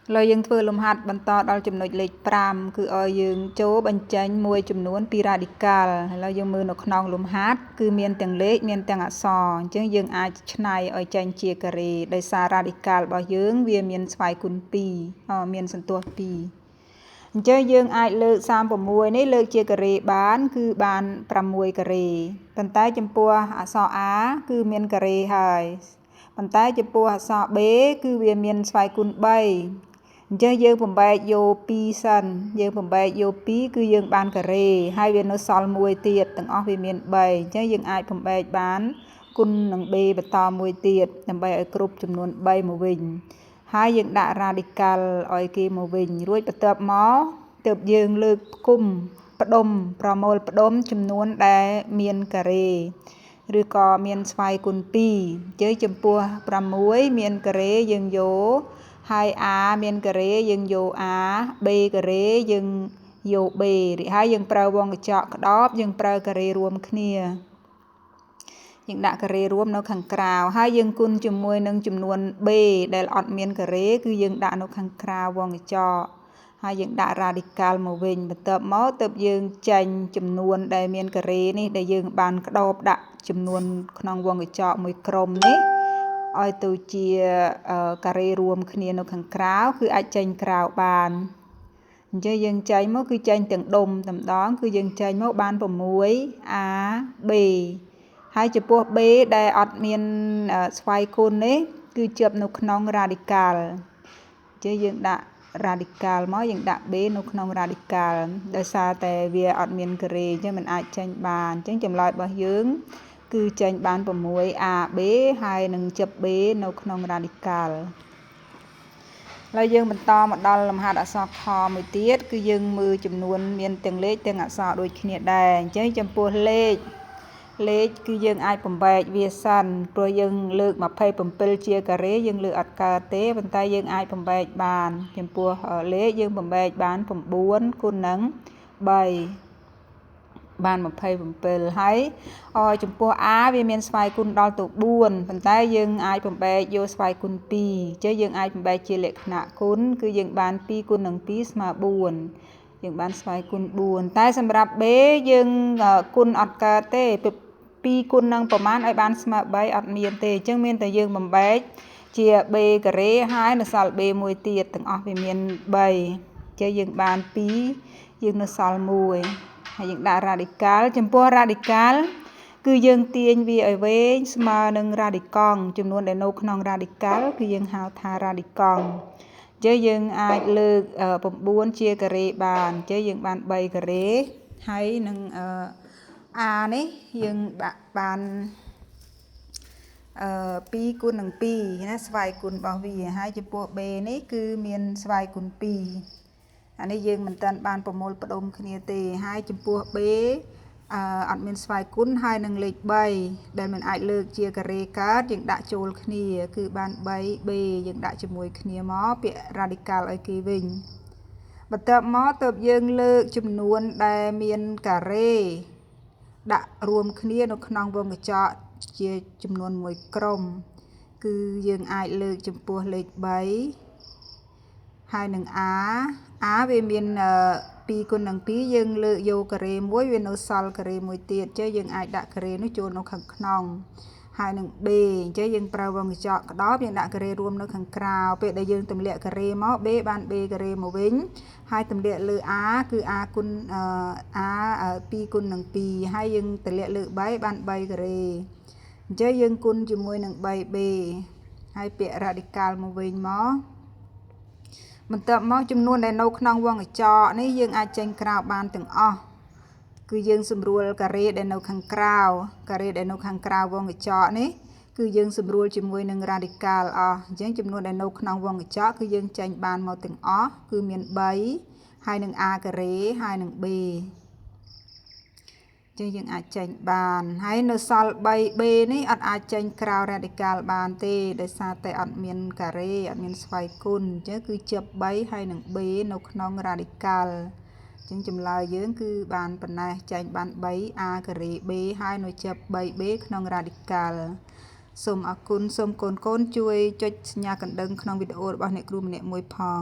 เราយើងធ្វើលំហាត់បន្តដល់ចំណុចលេខ5គឺឲ្យយើងចូលបញ្ចេញមួយចំនួនពី radical ហើយយើងមើលនៅក្នុងលំហាត់គឺមានទាំងលេខមានទាំងអក្សរអញ្ចឹងយើងអាចឆ្នៃឲ្យចេញជាការ៉េដោយសារ radical របស់យើងវាមានស្វ័យគុណ2មានសន្ទុះ2អញ្ចឹងយើងអាចលើក36នេះលើកជាការ៉េបានគឺបាន6ការ៉េប៉ុន្តែចំពោះអក្សរ A គឺមានការ៉េហើយប៉ុន្តែចំពោះអក្សរ B គឺវាមានស្វ័យគុណ3អញ្ចឹងយើងបំបែកយក2សិនយើងបំបែកយក2គឺយើងបានការ៉េហើយវានៅសល់1ទៀតទាំងអស់វាមាន3អញ្ចឹងយើងអាចបំបែកបានគុណនឹង B បន្តមួយទៀតដើម្បីឲ្យគ្រប់ចំនួន3មកវិញហើយយើងដាក់ radical ឲ្យគេមកវិញរួចបន្ទាប់មកទើបយើងលើកផ្គុំផ្ដុំប្រមូលផ្ដុំចំនួនដែលមានការ៉េឬក៏មានស្វ័យគុណ2អញ្ចឹងចំពោះ6មានការ៉េយើងយកហើយ A មានការ៉េយើងយក A B ការ៉េយើងយក B រួចហើយយើងប្រើវងកញ្ចក់ក្តោបយើងប្រើការ៉េរួមគ្នាយើងដាក់ការ៉េរួមនៅខាងក្រៅហើយយើងគុណជាមួយនឹងចំនួន B ដែលអត់មានការ៉េគឺយើងដាក់នៅខាងក្រៅវងកញ្ចក់ហើយយើងដាក់ radical មកវិញបន្ទាប់មកទើបយើងចេញចំនួនដែលមានការ៉េនេះដែលយើងបានក្តោបដាក់ចំនួនក្នុងវងកញ្ចក់មួយក្រុមនេះឲ្យទៅជាការ៉េរួមគ្នានៅខាងក្រៅគឺអាចចេញក្រៅបានអញ្ចឹងយើងចេញមកគឺចេញទាំងដុំតែម្ដងគឺយើងចេញមកបាន6 A B ហើយចំពោះ B ដែលអត់មានស្វ័យគុណនេះគឺជាប់នៅក្នុង radical អញ្ចឹងយើងដាក់ radical មកយើងដាក់ B នៅក្នុង radical ដោយសារតែវាអត់មានការ៉េអញ្ចឹងมันអាចចេញបានអញ្ចឹងចម្លើយរបស់យើងគឺចេញបាន6 AB ហើយនឹងជិប B នៅក្នុង radical ហើយយើងបន្តមកដល់លំហាត់អក្សរខមួយទៀតគឺយើងមើលចំនួនមានទាំងលេខទាំងអក្សរដូចគ្នាដែរអញ្ចឹងចំពោះលេខគឺយើងអាចបំបែកវាសិនព្រោះយើងលើក27ជាការ៉េយើងលើកអត់កើតទេប៉ុន្តែយើងអាចបំបែកបានចំពោះលេខយើងបំបែកបាន9គុណនឹង3បាន27ហើយចំពោះ A វាមានស្វ័យគុណដល់ទៅ4ប៉ុន្តែយើងអាចបំបែកយកស្វ័យគុណ2អញ្ចឹងយើងអាចបំបែកជាលក្ខណៈគុណគឺយើងបាន2គុណនឹង2ស្មើ4យើងបានស្វ័យគុណ4តែសម្រាប់ B យើងគុណអត់កើតទេ2គុណនឹងប្រមាណឲ្យបានស្មើ3អត់មានទេអញ្ចឹងមានតែយើងបំបែកជា B ការ៉េហើយនៅសល់ B មួយទៀតទាំងអស់វាមាន3អញ្ចឹងយើងបាន2យើងនៅសល់1ហើយយើងដាក់ radical ចំពោះ radical គឺយើងទាញវាឲ្យវែងស្មើនឹង radical ចំនួនដែលនៅក្នុង radical គឺយើងហៅថា radical អញ្ចឹងយើងអាចលើក9ជាការ៉េបានអញ្ចឹងយើងបាន3ការ៉េហើយនឹងA នេះយើងដាក់បាន2គុណនឹង2ណាស្វ័យគុណរបស់វាហើយចំពោះ B នេះគឺមានស្វ័យគុណ2អានេះយើងមិនទាន់បានប្រមូលផ្ដុំគ្នាទេហើយចំពោះ B អត់មានស្វ័យគុណហើយនឹងលេខ3ដែលមិនអាចលើកជាការ៉េកើតយើងដាក់ចូលគ្នាគឺបាន 3B យើងដាក់ជាមួយគ្នាមកពាក្យ radical ឲ្យគេវិញបន្ទាប់មកទើបយើងលើកចំនួនដែលមានការ៉េដាក់រួមគ្នានៅក្នុងវងកញ្ចក់ជាចំនួនមួយក្រុមគឺយើងអាចលើកចំពោះលេខ3ហើយនឹង A វាមាន2គុណនឹង2យើងលើកយកការ៉េមួយវានៅសល់ការ៉េមួយទៀតអញ្ចឹងយើងអាចដាក់ការ៉េនោះចូលនៅខាងក្នុងហើយនឹង B អញ្ចឹងយើងប្រើវងកញ្ចក់ក្តោបយើងដាក់ការ៉េរួមនៅខាងក្រៅពេលដែលយើងទម្លាក់ការ៉េមក B បាន B ការ៉េមកវិញហើយទម្លាក់លើ A គឺ A គុណ A 2គុណនឹង2ហើយយើងទម្លាក់លើ3បាន3ការ៉េអញ្ចឹងយើងគុណជាមួយនឹង 3B ហើយពាក្យ radical មកវិញមកបន្ទាប់មកចំនួនដែលនៅក្នុងវងកញ្ចក់នេះយើងអាចចេញក្រៅបានទាំងអស់គឺយើងសម្រួលការ៉េដែលនៅខាងក្រៅវងកញ្ចក់នេះគឺយើងសម្រួលជាមួយនឹង radical អស់អញ្ចឹងចំនួនដែលនៅក្នុងវងកញ្ចក់គឺយើងចេញបានមកទាំងអស់គឺមាន3ហើយនឹង A ការ៉េហើយនឹង B ចឹងយើងអាចចេញបានហើយនៅសល់ 3B នេះអត់អាចចេញក្រៅ radical បានទេដោយសារតែអត់មានការ៉េអត់មានស្វ័យគុណអញ្ចឹងគឺជិប3ហើយនឹង B នៅក្នុង radical អញ្ចឹងចម្លើយយើងគឺបានប៉ុណ្ណេះចេញបាន 3A ការ៉េ B ហើយនៅជិប 3B ក្នុង radical សូមអរគុណសូមកូនជួយចុចសញ្ញាកណ្ដឹងក្នុងវីដេអូរបស់អ្នកគ្រូម្នាក់មួយផង